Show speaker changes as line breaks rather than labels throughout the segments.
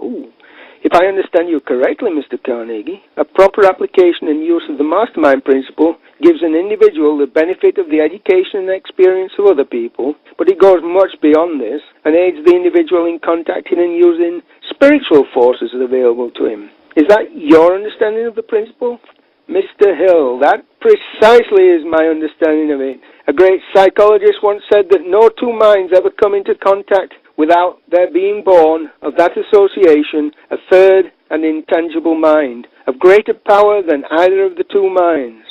Ooh. If I understand you correctly, Mr. Carnegie, a proper application and use of the mastermind principle gives an individual the benefit of the education and experience of other people, but it goes much beyond this and aids the individual in contacting and using spiritual forces available to him. Is that your understanding of the principle? Mr. Hill, that precisely is my understanding of it. A great psychologist once said that no two minds ever come into contact without there being born of that association a third and intangible mind, of greater power than either of the two minds.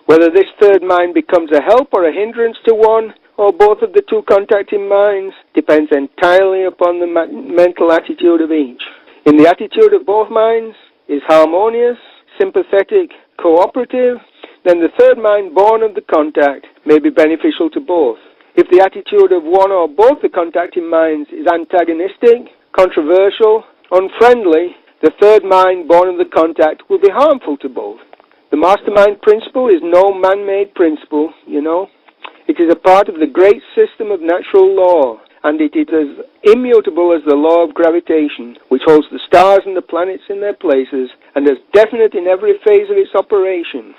Whether this third mind becomes a help or a hindrance to one or both of the two contacting minds depends entirely upon the mental attitude of each. In the attitude of both minds is harmonious, sympathetic, cooperative, then the third mind born of the contact may be beneficial to both. If the attitude of one or both the contacting minds is antagonistic, controversial, unfriendly, the third mind born of the contact will be harmful to both. The mastermind principle is no man-made principle, you know. It is a part of the great system of natural law, and it is as immutable as the law of gravitation, which holds the stars and the planets in their places, and as definite in every phase of its operation.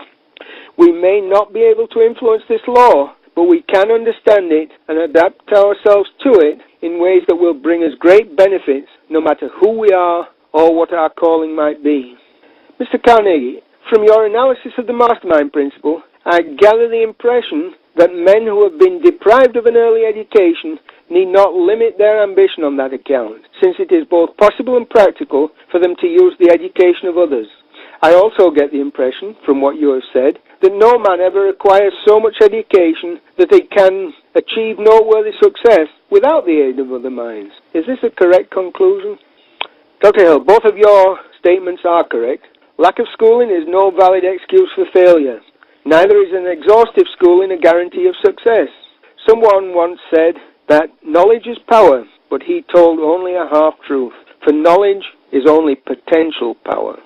We may not be able to influence this law, but we can understand it and adapt ourselves to it in ways that will bring us great benefits, no matter who we are or what our calling might be. Mr. Carnegie, from your analysis of the mastermind principle, I gather the impression that men who have been deprived of an early education need not limit their ambition on that account, since it is both possible and practical for them to use the education of others. I also get the impression, from what you have said, that no man ever acquires so much education that he can achieve noteworthy success without the aid of other minds. Is this a correct conclusion? Dr. Hill, both of your statements are correct. Lack of schooling is no valid excuse for failure. Neither is an exhaustive schooling a guarantee of success. Someone once said that knowledge is power, but he told only a half-truth, for knowledge is only potential power.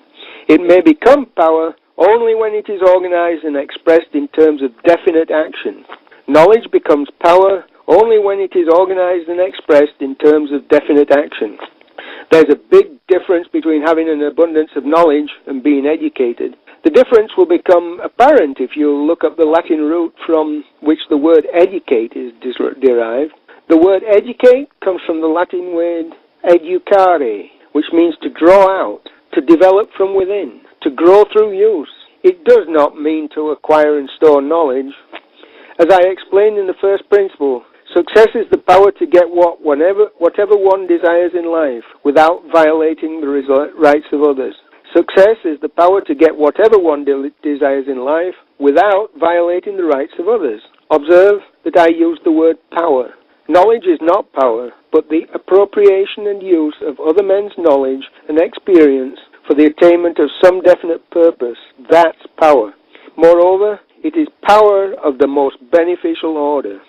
It may become power only when it is organized and expressed in terms of definite action. Knowledge becomes power only when it is organized and expressed in terms of definite action. There's a big difference between having an abundance of knowledge and being educated. The difference will become apparent if you look up the Latin root from which the word educate is derived. The word educate comes from the Latin word educare, which means to draw out, to develop from within, to grow through use. It does not mean to acquire and store knowledge. As I explained in the first principle, success is the power to get whatever one desires in life without violating the rights of others. Success is the power to get whatever one desires in life without violating the rights of others. Observe that I use the word power. Knowledge is not power, but the appropriation and use of other men's knowledge and experience for the attainment of some definite purpose. That's power. Moreover, it is power of the most beneficial order.